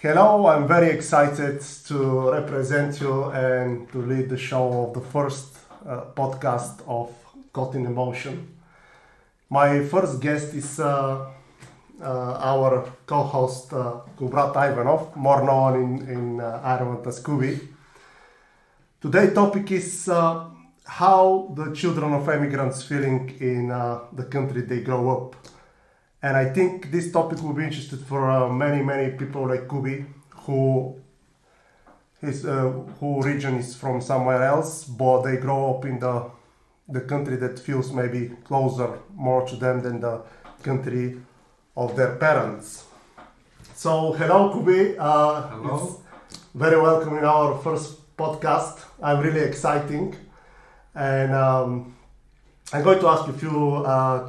Hello, I'm very excited to represent you and to lead the show of the first podcast of Caught in Emotion. My first guest is our co-host Kubrat Ivanov, more known in Ireland as Kubi. Today's topic is how the children of immigrants feeling in the country they grow up. And I think this topic will be interesting for many people like Kubi, who region is from somewhere else, but they grow up in the country that feels maybe closer more to them than the country of their parents. So hello Kubi, Hello. It's very welcome in our first podcast. I'm really exciting, and I'm going to ask you a few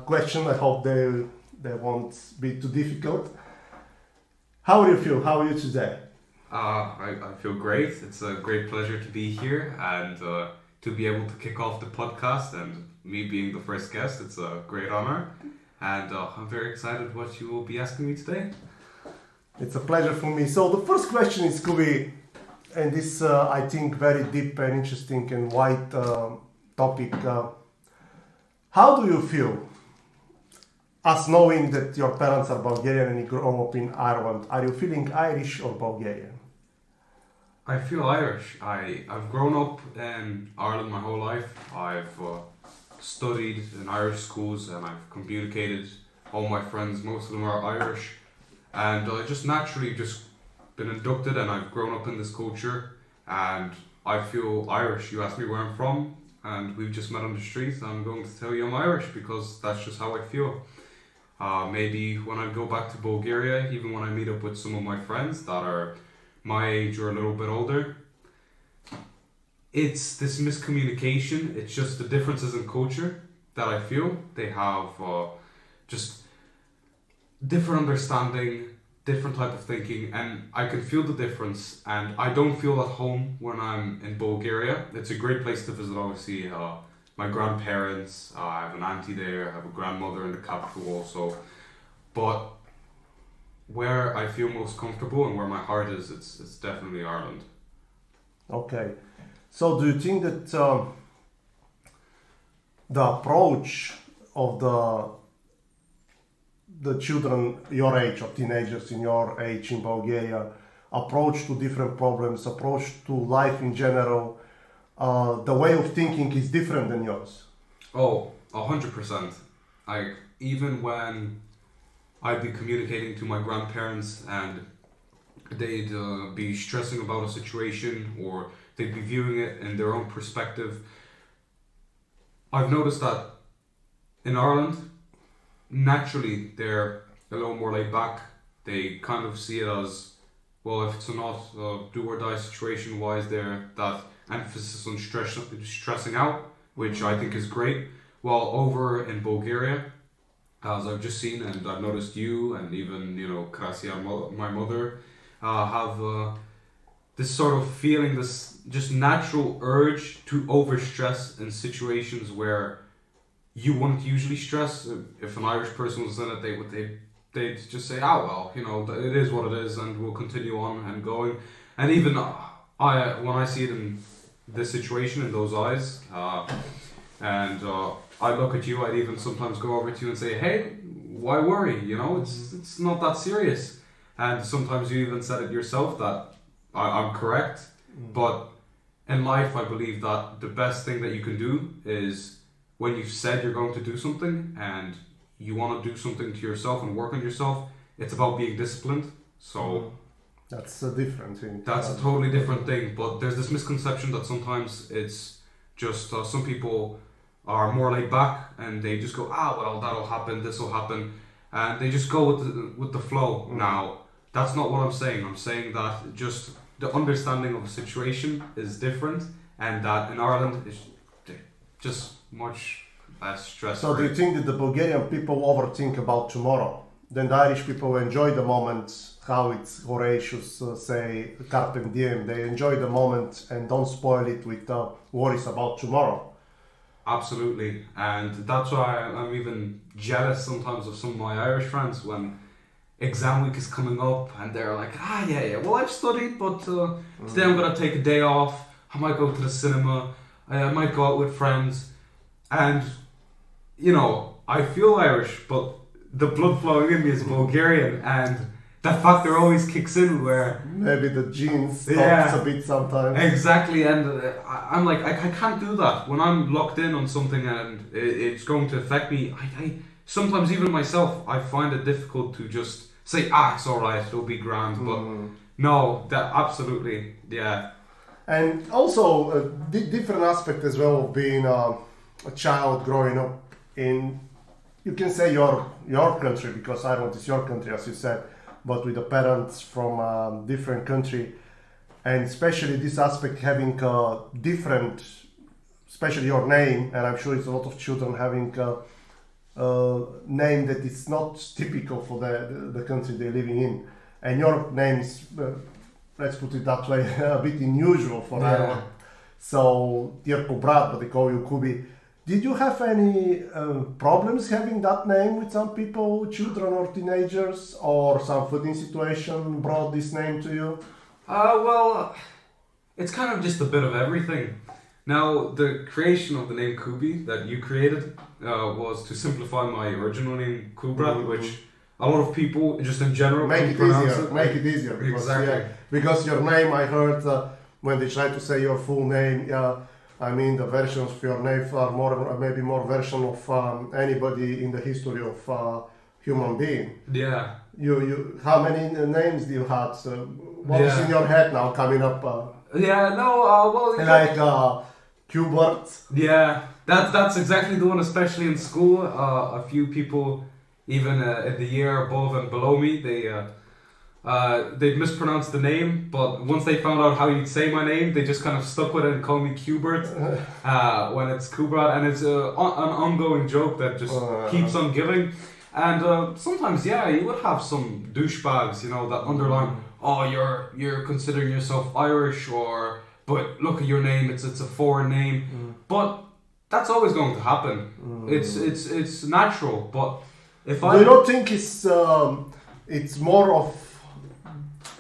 questions. I hope they won't be too difficult. How do you feel? How are you today? I feel great. It's a great pleasure to be here and to be able to kick off the podcast, and me being the first guest. It's a great honor, and I'm very excited what you will be asking me today. It's a pleasure for me. So the first question is, Kubi, and this I think very deep and interesting and wide topic. How do you feel? As knowing that your parents are Bulgarian and you grew up in Ireland, are you feeling Irish or Bulgarian? I feel Irish. I've grown up in Ireland my whole life. I've studied in Irish schools and I've communicated. All my friends, most of them are Irish, and I just naturally just been inducted and I've grown up in this culture and I feel Irish. You asked me where I'm from and we've just met on the street. I'm going to tell you I'm Irish because that's just how I feel. Maybe when I go back to Bulgaria, even when I meet up with some of my friends that are my age or a little bit older, it's this miscommunication. It's just the differences in culture that I feel. They have just different understanding, different type of thinking, and I can feel the difference, and I don't feel at home when I'm in Bulgaria. It's a great place to visit, obviously. My grandparents, I have an auntie there, I have a grandmother in the capital also. But where I feel most comfortable and where my heart is, it's definitely Ireland. Okay. So do you think that the approach of the children your age or teenagers in your age in Bulgaria, approach to different problems, approach to life in general, the way of thinking is different than yours? Oh, 100%. Even when I'd be communicating to my grandparents and they'd be stressing about a situation or they'd be viewing it in their own perspective, I've noticed that in Ireland, naturally they're a little more laid back. They kind of see it as, well, if it's not a do or die situation, why is there that emphasis on stressing out, which I think is great. While over in Bulgaria, as I've just seen and I've noticed you and even Krasia, my mother, have this sort of feeling, this just natural urge to overstress in situations where you wouldn't usually stress. If an Irish person was in it, they'd just say, it is what it is, and we'll continue on and going. And even when I see it in this situation in those eyes, and I look at you, I'd even sometimes go over to you and say, hey, why worry? It's not that serious. And sometimes you even said it yourself that I'm correct. But in life, I believe that the best thing that you can do is when you've said you're going to do something and you want to do something to yourself and work on yourself, it's about being disciplined. So that's a different thing. That's a totally different thing. But there's this misconception that sometimes it's just some people are more laid back and they just go, that'll happen, this will happen, and they just go with the flow. Now, that's not what I'm saying. I'm saying that just the understanding of a situation is different, and that in Ireland it's just much less stressful. So do you think that the Bulgarian people overthink about tomorrow? Then the Irish people enjoy the moment, how it's Horatius say, carpe diem. They enjoy the moment and don't spoil it with worries about tomorrow. Absolutely, and that's why I'm even jealous sometimes of some of my Irish friends when exam week is coming up, and they're like, yeah. Well, I've studied, but today I'm gonna take a day off. I might go to the cinema. I might go out with friends, and you know, I feel Irish, but the blood flowing in me is Bulgarian, and that factor always kicks in where maybe the genes stops a bit sometimes. Exactly, and I'm like, I can't do that when I'm locked in on something and it's going to affect me. I sometimes even myself, I find it difficult to just say, it's all right, it'll be grand. But no, that absolutely, yeah. And also a different aspect as well of being a child growing up in, you can say your country, because Ireland is your country, as you said, but with the parents from a different country, and especially this aspect having a different, especially your name, and I'm sure it's a lot of children having a name that is not typical for the country they're living in, and your name is, let's put it that way, a bit unusual for Ireland. So, Tirko Brat, but they call you Kubi. Did you have any problems having that name with some people, children or teenagers, or some funding situation brought this name to you? Well, it's kind of just a bit of everything. Now, the creation of the name Kubi that you created was to simplify my original name, Kubrat, which a lot of people, just in general, make it easier. Because, exactly. Because your name, I heard when they try to say your full name, I mean, the versions of your name are maybe more version of anybody in the history of human being. Yeah. You how many names do you have? What is in your head now coming up? Like Qbert. Yeah, that's exactly the one, especially in school. A few people, even in the year above and below me, they'd mispronounced the name, but once they found out how you'd say my name, they just kind of stuck with it and called me Qbert when it's Kubrat, and it's an ongoing joke that just keeps on giving. And sometimes, you would have some douchebags, that underline, you're considering yourself Irish, but look at your name, it's a foreign name. But that's always going to happen. It's natural. But if do you not think it's more of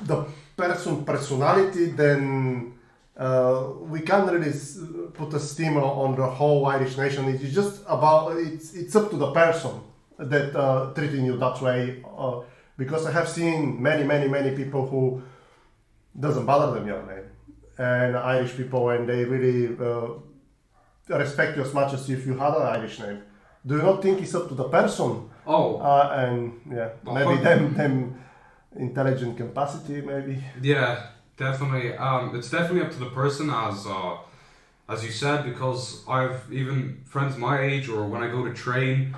the personality than we can't really put a stigma on the whole Irish nation? It's just about it's up to the person that treating you that way. Because I have seen many people who doesn't bother them your name, and Irish people, and they really respect you as much as if you had an Irish name. Do you not think it's up to the person? Maybe them intelligent capacity, maybe. Yeah, definitely. It's definitely up to the person, as you said, because I've even friends my age, or when I go to train,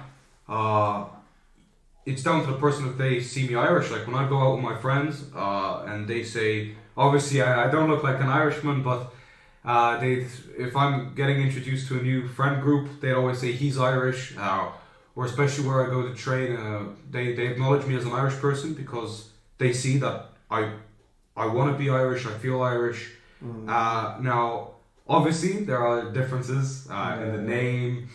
it's down to the person if they see me Irish. Like when I go out with my friends, and they say, obviously I don't look like an Irishman, but if I'm getting introduced to a new friend group, they always say he's Irish. Or especially where I go to train, they acknowledge me as an Irish person because they see that I want to be Irish, I feel Irish. Now, obviously, there are differences in the name,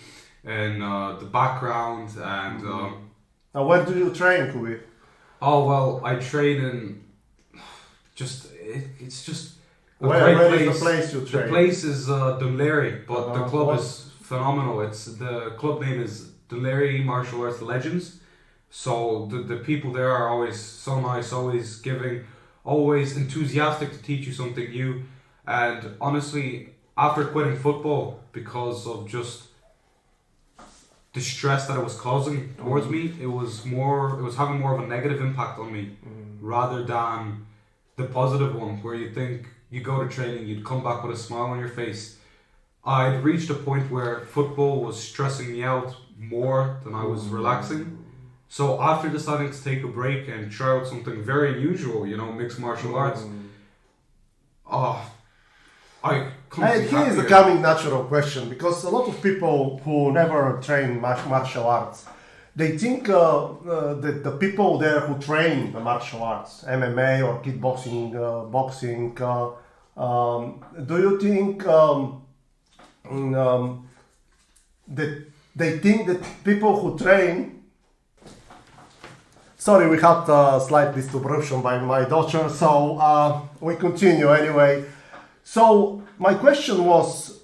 and the background, and... Now, where do you train, Kubi? Oh, well, I train in... It's just a where great place. Where is the place you train? The place is Dunleary, but the club is phenomenal. The club name is Dunleary Martial Arts Legends. So the people there are always so nice, always giving, always enthusiastic to teach you something new. And honestly, after quitting football because of just the stress that it was causing towards me, it was having more of a negative impact on me rather than the positive one, where you think you go to training, you'd come back with a smile on your face. I'd reached a point where football was stressing me out more than I was relaxing. So after deciding to take a break and try out something very unusual, mixed martial arts, I couldn't be here is the coming natural question, because a lot of people who never train martial arts, they think that the people there who train the martial arts, MMA or kickboxing, boxing, do you think that they think that people who train Sorry, we had a slight interruption by my daughter, so we continue anyway. So my question was,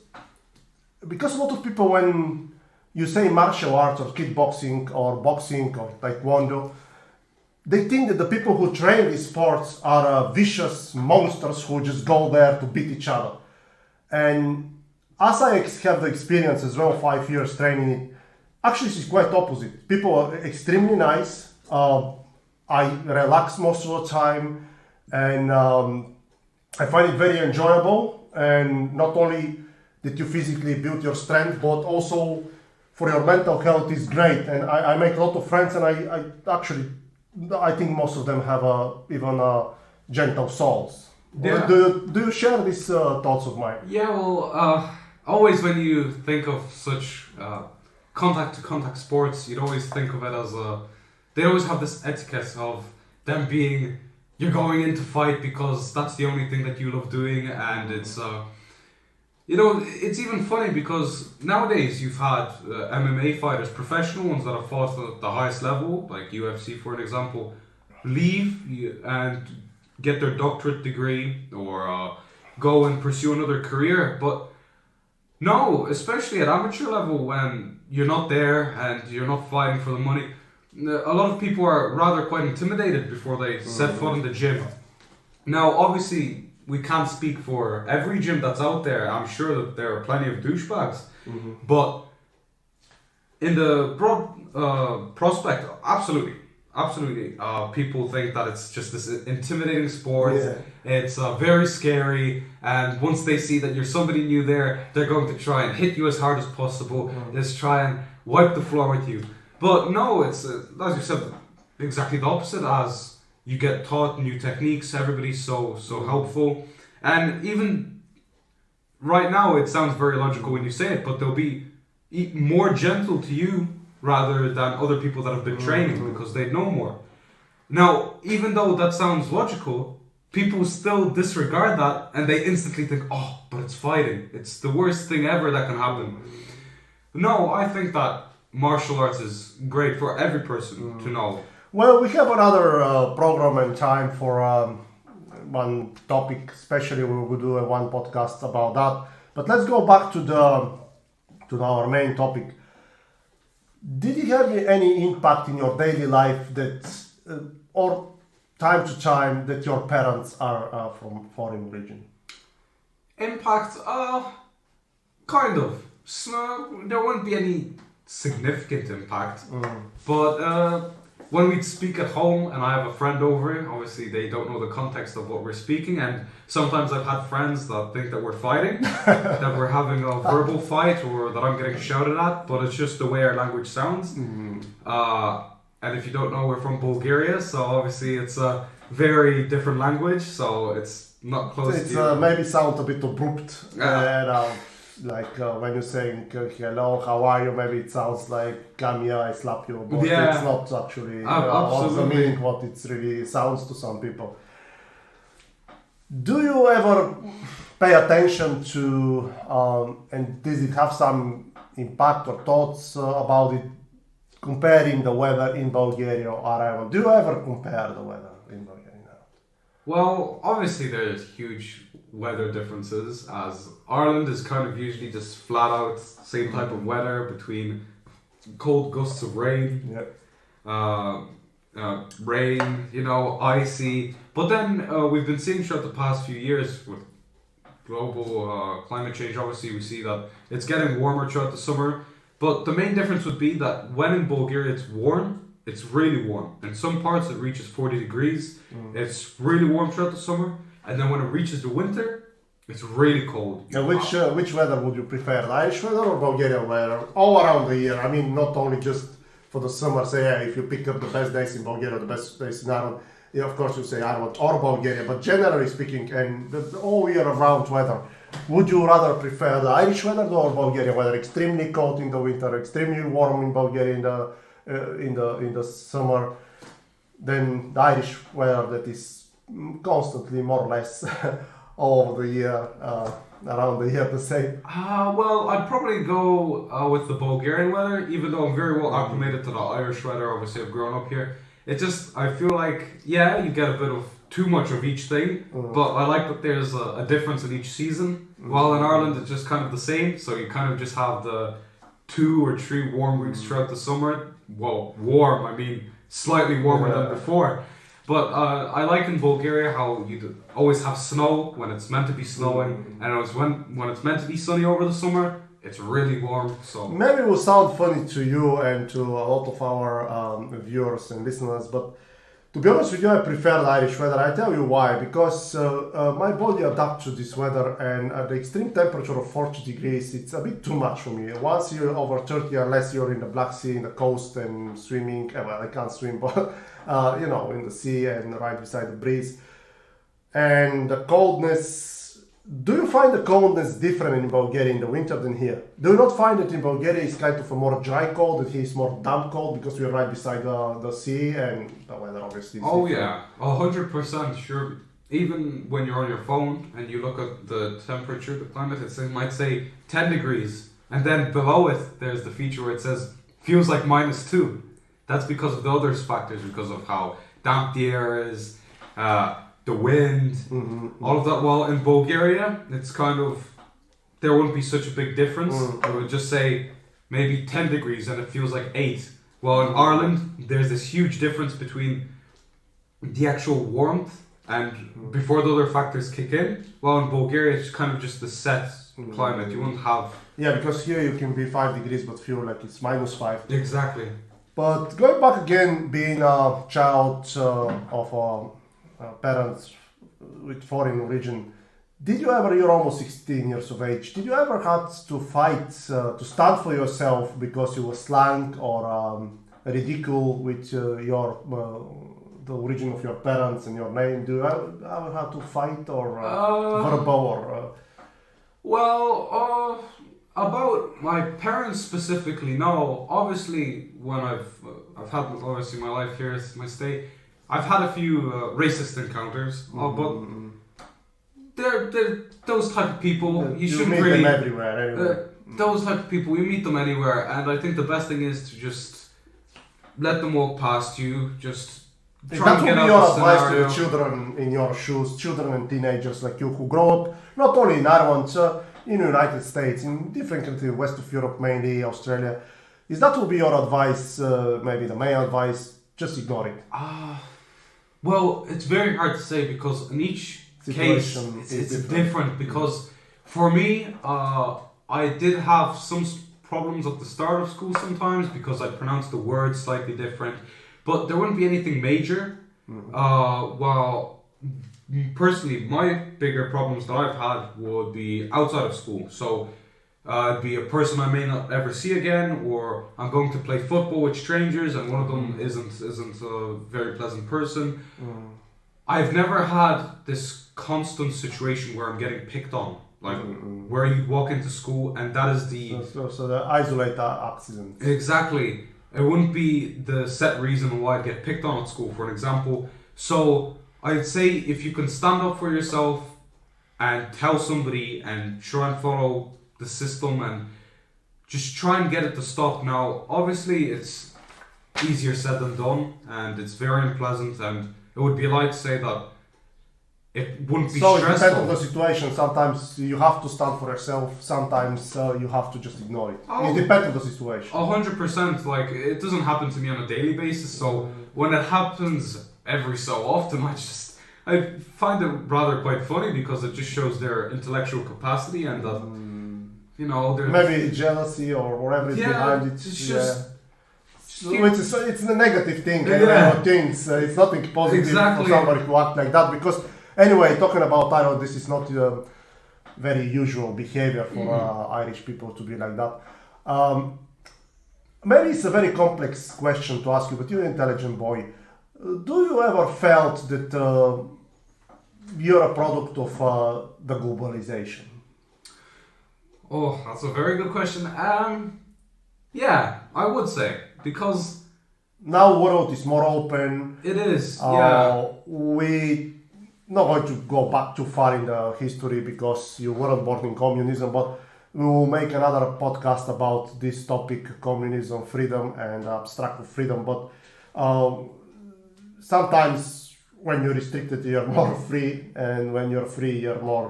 because a lot of people, when you say martial arts or kickboxing or boxing or taekwondo, they think that the people who train these sports are vicious monsters who just go there to beat each other. And as I have the experience as well, 5 years training it, actually it's quite opposite. People are extremely nice. I relax most of the time, and I find it very enjoyable. And not only that you physically build your strength, but also for your mental health is great. And I make a lot of friends, and I think most of them have even gentle souls. Yeah. Do you share these thoughts of mine? Yeah, well, always when you think of such contact-to-contact sports, you'd always think of it as they always have this etiquette of them being, you're going in to fight because that's the only thing that you love doing, and it's, it's even funny because nowadays you've had MMA fighters, professional ones that have fought at the highest level, like UFC for an example, leave and get their doctorate degree or go and pursue another career. But no, especially at amateur level, when you're not there and you're not fighting for the money, a lot of people are rather quite intimidated before they set foot in the gym. Now, obviously, we can't speak for every gym that's out there. I'm sure that there are plenty of douchebags. But in the broad prospect, absolutely. People think that it's just this intimidating sport. Yeah. It's very scary, and once they see that you're somebody new there, they're going to try and hit you as hard as possible. Just try and wipe the floor with you. But no, it's as you said, exactly the opposite. As you get taught new techniques, everybody's so helpful, and even right now it sounds very logical when you say it, but they'll be more gentle to you rather than other people that have been training because they know more. Now, even though that sounds logical, people still disregard that and they instantly think, oh, but it's fighting. It's the worst thing ever that can happen. No, I think that martial arts is great for every person to know. Well, we have another program and time for one topic, especially we will do one podcast about that. But let's go back to our main topic. Did it have any impact in your daily life that, or time to time, that your parents are from foreign region? Impact, kind of. So, there won't be any significant impact, but when we'd speak at home and I have a friend over, obviously they don't know the context of what we're speaking, and sometimes I've had friends that think that we're fighting, that we're having a verbal fight or that I'm getting shouted at, but it's just the way our language sounds. And if you don't know, we're from Bulgaria, so obviously it's a very different language, so it's not close to you. Maybe sound a bit abrupt. Like when you're saying hello, how are you? Maybe it sounds like come here, I slap you, but it's not actually what's the meaning, what it really sounds to some people. Do you ever pay attention to, and does it have some impact or thoughts about it, comparing the weather in Bulgaria or Ireland? Do you ever compare the weather in Bulgaria now? Well, obviously there's huge weather differences, as Ireland is kind of usually just flat out same type of weather between cold gusts of rain, icy, but then we've been seeing throughout the past few years with global climate change, obviously we see that it's getting warmer throughout the summer, but the main difference would be that when in Bulgaria it's warm, it's really warm. In some parts it reaches 40 degrees, it's really warm throughout the summer. And then when it reaches the winter, it's really cold. And which weather would you prefer, the Irish weather or Bulgarian weather? All around the year. I mean, not only just for the summer. Say, if you pick up the best days in Bulgaria, the best days in Ireland, of course you say Ireland or Bulgaria. But generally speaking, and the all year round weather, would you rather prefer the Irish weather or Bulgarian weather? Extremely cold in the winter, extremely warm in Bulgaria in the summer, than the Irish weather that is constantly more or less all over the year, around the year the same. Well, I'd probably go with the Bulgarian weather, even though I'm very well acclimated to the Irish weather. Obviously I've grown up here. It just, I feel like, yeah, you get a bit of too much of each thing, but I like that there's a difference in each season. While in Ireland, it's just kind of the same, so you kind of just have the 2 or 3 warm weeks throughout the summer. Well, warm, I mean, slightly warmer than before. But I like in Bulgaria how you always have snow when it's meant to be snowing, and when it's meant to be sunny over the summer, it's really warm. So maybe it will sound funny to you and to a lot of our viewers and listeners, but to be honest with you, I prefer the Irish weather. I tell you why. Because my body adapts to this weather, and at the extreme temperature of 40 degrees, it's a bit too much for me. Once you're over 30, unless you're in the Black Sea, in the coast, and swimming, well, I can't swim, but in the sea and right beside the breeze. And the coldness. Do you find the coldness different in Bulgaria in the winter than here? Do you not find that in Bulgaria it's kind of a more dry cold, that here is more damp cold because we're right beside the sea and the weather obviously is different? 100% sure. Even when you're on your phone and you look at the temperature, the climate, it might say 10 degrees, and then below it there's the feature where it says feels like -2. That's because of the other factors, because of how damp the air is, the wind, all of that. While in Bulgaria, it's kind of, there wouldn't be such a big difference. I would just say maybe 10 degrees and it feels like 8. While in Ireland, there's this huge difference between the actual warmth and before the other factors kick in. While in Bulgaria, it's kind of just the set climate. You won't have... Yeah, because here you can be 5 degrees but feel like it's -5. Exactly. But going back again, being a child of parents with foreign origin, did you ever, you're almost 16 years of age, did you ever had to fight to stand for yourself because you were slang or ridicule with the origin of your parents and your name? Do you ever have to fight or verbal or? About my parents specifically, no. Obviously, when I've had obviously my life here, my stay. I've had a few racist encounters, but they're those type of people. You shouldn't meet really them everywhere. Anyway. Those type of people, you meet them anywhere, and I think the best thing is to just let them walk past you. Just try and get out your of the advice to scenario. the children in your shoes, children and teenagers like you who grow up not only in Ireland, in the United States, in different countries, West of Europe mainly, Australia. Is that will be your advice? Maybe the main advice? Just ignore it. Well, it's very hard to say because in each case it's different. Because for me, I did have some problems at the start of school sometimes because I pronounced the words slightly different, but there wouldn't be anything major. While personally, my bigger problems that I've had would be outside of school. So it'd be a person I may not ever see again, or I'm going to play football with strangers and one of them isn't a very pleasant person. I've never had this constant situation where I'm getting picked on, like where you walk into school and that is the... So the isolate accident. Exactly. It wouldn't be the set reason why I'd get picked on at school, for an example. So I'd say if you can stand up for yourself and tell somebody and try and follow the system and just try and get it to stop. Now, obviously, it's easier said than done, and it's very unpleasant, and it would be a lie to say that it wouldn't be stressful. So it depends on the situation. Sometimes you have to stand for yourself. Sometimes you have to just ignore it. It depends on the situation. 100%. Like, it doesn't happen to me on a daily basis, so when it happens every so often, I find it rather quite funny because it just shows their intellectual capacity and that... maybe jealousy or whatever is behind it. It's a negative thing. Things. It's nothing positive for somebody who act like that. Because anyway, talking about Ireland, this is not very usual behavior for Irish people to be like that. Maybe it's a very complex question to ask you, but you're an intelligent boy. Do you ever felt that you're a product of the globalization? Oh, that's a very good question. Yeah, I would say, because now world is more open. It is, yeah. We not going to go back too far in the history because you weren't born in communism, but we will make another podcast about this topic, communism, freedom and abstract freedom. But sometimes when you're restricted, you're more free, and when you're free, you're more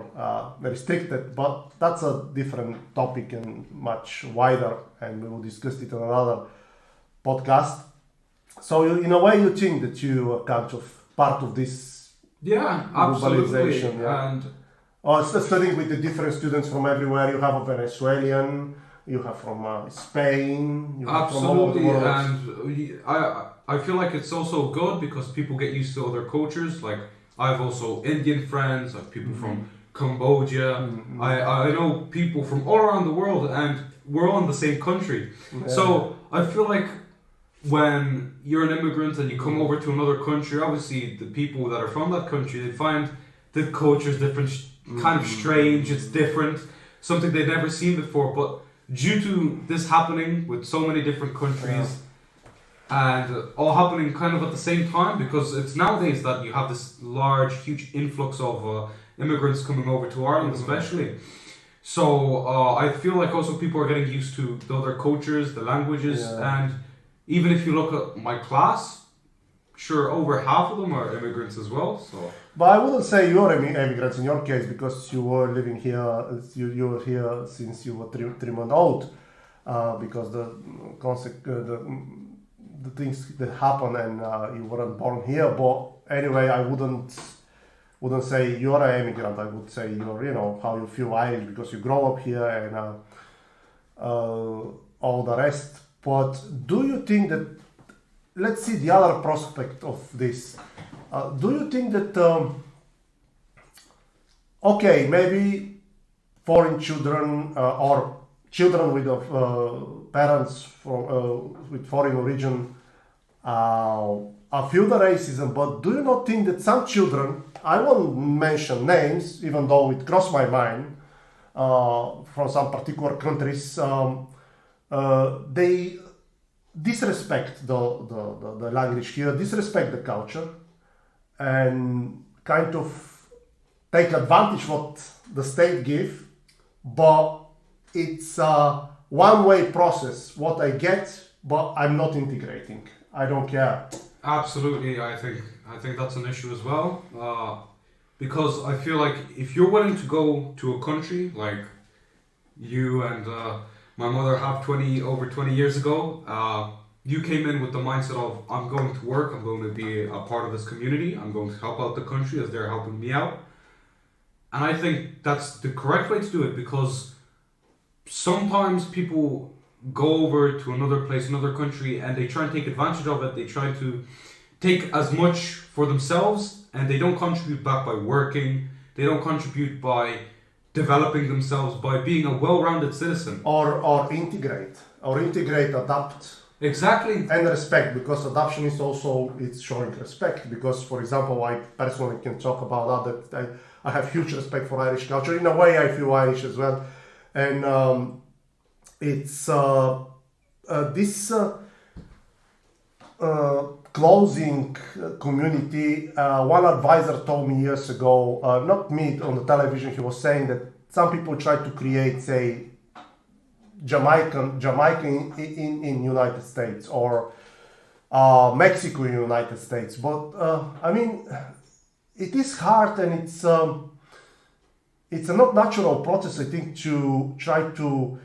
restricted. But that's a different topic and much wider, and we will discuss it on another podcast. So, in a way, you think that you are kind of part of this Yeah, absolutely. globalization, yeah. And Or studying with the different students from everywhere. You have a Venezuelan, you have from Spain, you have from all over the absolutely, world. and I feel like it's also good because people get used to other cultures. Like I've also Indian friends, like people from Cambodia. Mhm. I know people from all around the world, and we're all in the same country. Yeah. So I feel like when you're an immigrant and you come over to another country, obviously the people that are from that country, they find the culture's different, kind of strange. It's different, something they've never seen before. But due to this happening with so many different countries, and all happening kind of at the same time, because it's nowadays that you have this large, huge influx of immigrants coming over to Ireland, especially. So I feel like also people are getting used to the other cultures, the languages, Yeah. and even if you look at my class, sure, over half of them are immigrants as well. So But I wouldn't say you're immigrants in your case because you were living here. You were here since you were 3 months old. Because the things that happen and you weren't born here. But anyway, I wouldn't say you're an immigrant. I would say you're how you feel Irish because you grow up here and all the rest. But do you think that? Let's see the other prospect of this. Do you think that, okay, maybe foreign children or children with parents from with foreign origin feel the racism, but do you not think that some children, I won't mention names, even though it crossed my mind, from some particular countries, they disrespect the language here, disrespect the culture, and kind of take advantage what the state give, but it's a one-way process. What I get, but I'm not integrating. I don't care. absolutely, I think that's an issue as well. Because I feel like if you're willing to go to a country like you and my mother have over 20 years ago, you came in with the mindset of I'm going to work, I'm going to be a part of this community, I'm going to help out the country as they're helping me out. And I think that's the correct way to do it, because sometimes people go over to another place, another country, and they try and take advantage of it. They try to take as much for themselves, and they don't contribute back by working. They don't contribute by developing themselves, by being a well-rounded citizen. Or integrate, adapt. Exactly. And respect, because adoption is also, it's showing respect. Because, for example, I personally can talk about that I have huge respect for Irish culture. In a way, I feel Irish as well. And it's this closing community. One advisor told me years ago, not me on the television, he was saying that some people try to create, say, Jamaica in United States, or Mexico in United States. But I mean, it is hard, and it's a not natural process, I think, to try to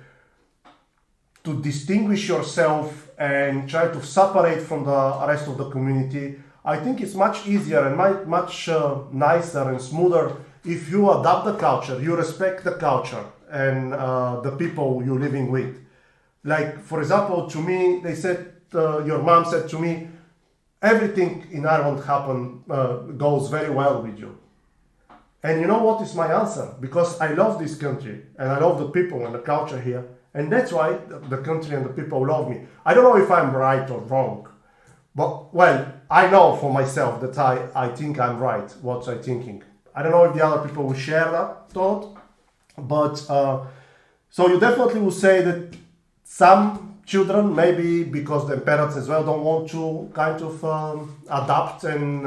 distinguish yourself and try to separate from the rest of the community. I think it's much easier and much nicer and smoother if you adapt the culture, you respect the culture and the people you're living with. Like, for example, to me, they said, your mom said to me, everything in Ireland goes very well with you. And you know what is my answer? Because I love this country, and I love the people and the culture here, and that's why the country and the people love me. I don't know if I'm right or wrong, but, well, I know for myself that I think I'm right, what I'm thinking. I don't know if the other people will share that thought, but so you definitely will say that some children, maybe because their parents as well don't want to kind of adapt and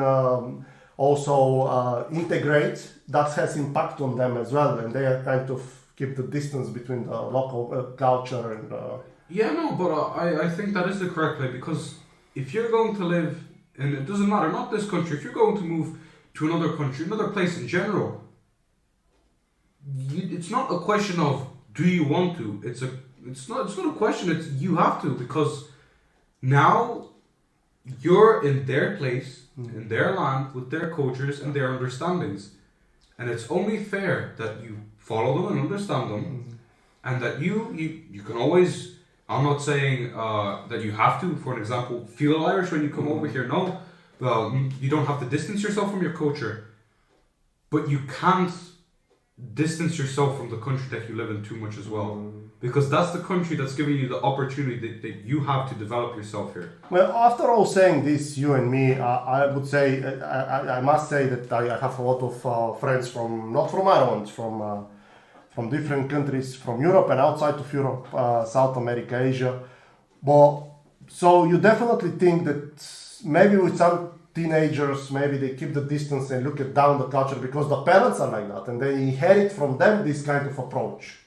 also integrate, that has impact on them as well, and they are kind of keep the distance between the local culture and. Yeah, no, but I think that is the correct way, because if you're going to live and it doesn't matter, not this country, if you're going to move to another country, another place in general, it's not a question of do you want to. It's not a question. It's you have to, because now you're in their place, in their land, with their cultures and their understandings, and it's only fair that you follow them and understand them, and that you can always. I'm not saying that you have to. For an example, feel Irish when you come over here. No, well, you don't have to distance yourself from your culture, but you can't distance yourself from the country that you live in too much as well, because that's the country that's giving you the opportunity that you have to develop yourself here. Well, after all saying this, you and me, I would say, I must say that I have a lot of friends not from Ireland, from different countries, from Europe and outside of Europe, South America, Asia. But so you definitely think that maybe with some teenagers, maybe they keep the distance and look at down the culture because the parents are like that and they inherit from them this kind of approach.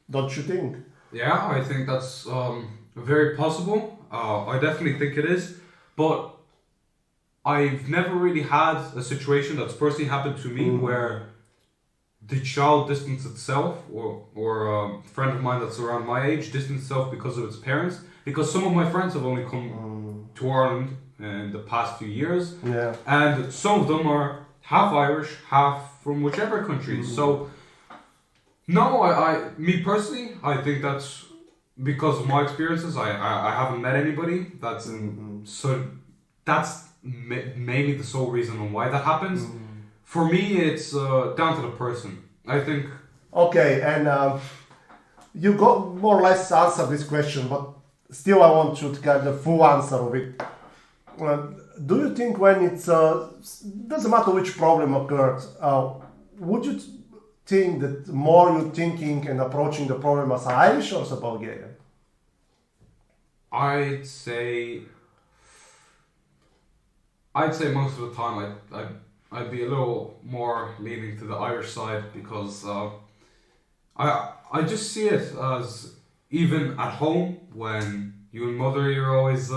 Don't you think? Yeah, I think that's very possible. I definitely think it is. But I've never really had a situation that's personally happened to me where the child distanced itself, or a friend of mine that's around my age distanced itself because of its parents. Because some of my friends have only come to Ireland in the past few years, and some of them are half Irish, half from whichever country. So, no, me personally, I think that's because of my experiences. I haven't met anybody that's so that's mainly the sole reason on why that happens. For me, it's down to the person, I think. Okay, and you got more or less answered this question, but still I want you to get the full answer of it. Do you think when it's, doesn't matter which problem occurred, would you think that more you're thinking and approaching the problem as Irish or as a Bulgarian? I'd say most of the time I'd be a little more leaning to the Irish side, because I just see it as, even at home when you and mother, you're always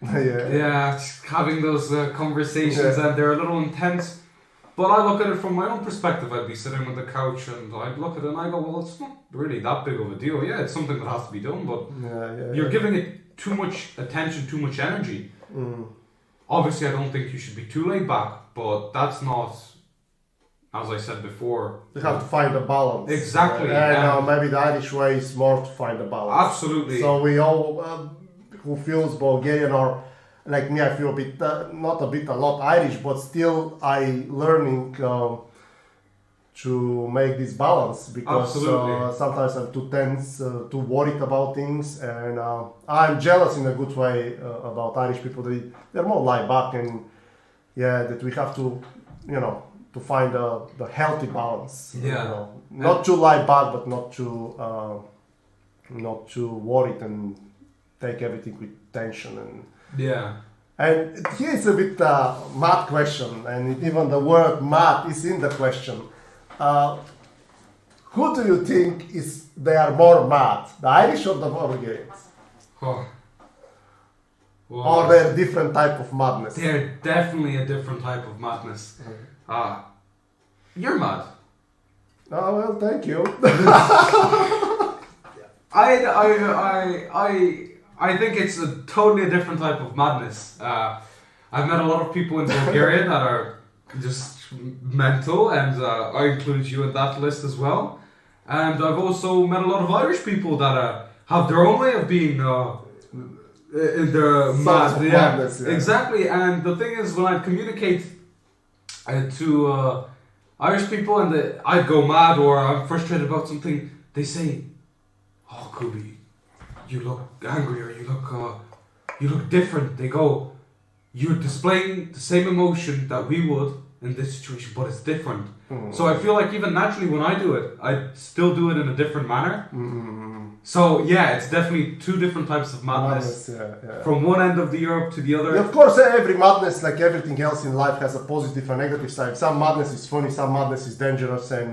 having those conversations and they're a little intense. But I look at it from my own perspective. I'd be sitting on the couch and I'd look at it and I go, well, it's not really that big of a deal. Yeah, it's something that has to be done, but you're giving it too much attention, too much energy. Obviously, I don't think you should be too laid back, but that's not, as I said before. You have to find a balance. Exactly. Maybe the Irish way is more to find a balance. Absolutely. So we all, who feels Bulgarian, or like me, I feel a bit, a lot Irish, but still I learning to make this balance, because sometimes I'm too tense, too worried about things, and I'm jealous in a good way about Irish people. They're more laid back, and that we have to, to find the healthy balance. Not too laid back, but not too worried and take everything with tension and. And here's a bit mad question, and even the word mad is in the question. Who do you think they are more mad, the Irish or the Bulgarians? Or they're a different type of madness? They're definitely a different type of madness. You're mad. Oh, well, thank you. I think it's a totally different type of madness. I've met a lot of people in Bulgaria that are just mental, and I include you in that list as well. And I've also met a lot of Irish people that have their own way of being in their madness. Exactly. And the thing is, when I communicate to Irish people and I go mad or I'm frustrated about something, they say, "Oh, Kubi, you look angry, or you look different." They go, "You're displaying the same emotion that we would in this situation, but it's different." So I feel like even naturally when I do it, I still do it in a different manner. So it's definitely two different types of madness. From one end of the Europe to the other. Of course, every madness, like everything else in life, has a positive and negative side. Some madness is funny, some madness is dangerous and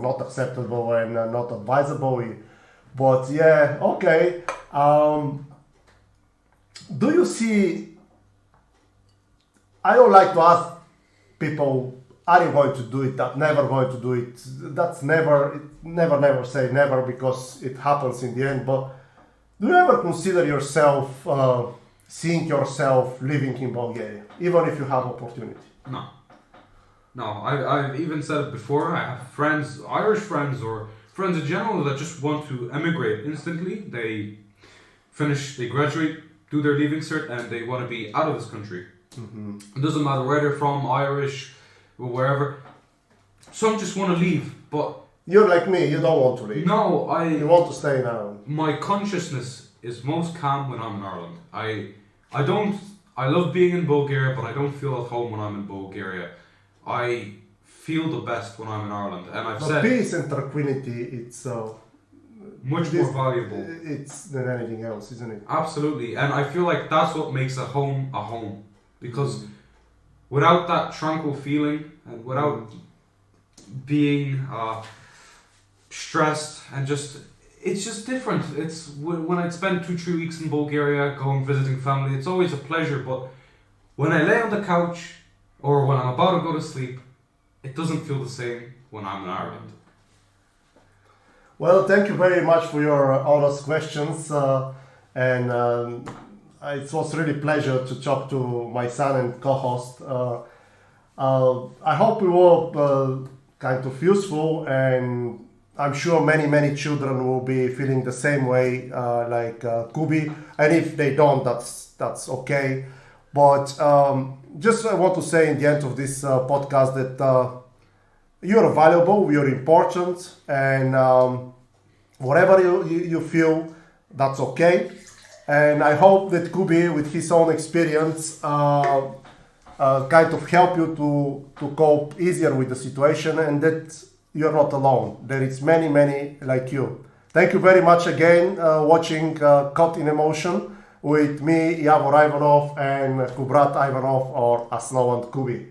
not acceptable and not advisable. But okay. Do you see I don't like to ask people, are you going to do it? That never going to do it. That's never say never because it happens in the end. But do you ever consider yourself, seeing yourself living in Bulgaria, even if you have opportunity? No. No, I've even said it before. I have friends, Irish friends or friends in general that just want to emigrate instantly. They graduate, do their leaving cert, and they want to be out of this country. Mm-hmm. It doesn't matter where they're from, Irish, or wherever. Some just want to leave, but... You're like me, you don't want to leave. No, You want to stay in Ireland. My consciousness is most calm when I'm in Ireland. I love being in Bulgaria, but I don't feel at home when I'm in Bulgaria. I feel the best when I'm in Ireland, and I've But said peace and tranquility, it's much more valuable. It's than anything else, isn't it? Absolutely, and I feel like that's what makes a home. Because without that tranquil feeling and without being stressed and it's just different. It's when I spend 2-3 weeks in Bulgaria, going visiting family, it's always a pleasure. But when I lay on the couch or when I'm about to go to sleep, it doesn't feel the same when I'm in Ireland. Well, thank you very much for your honest questions, and it was really pleasure to talk to my son and co-host. I hope we were kind of useful, and I'm sure many children will be feeling the same way like Kubi, and if they don't, that's okay. But just I want to say in the end of this podcast that you're valuable, you're important, and whatever you feel, that's okay. And I hope that Kubi, with his own experience, kind of help you to cope easier with the situation, and that you're not alone. There is many like you. Thank you very much again, watching Caught in Emotion with me, Javor Ivanov, and Kubrat Ivanov, or Asnovan Kubi.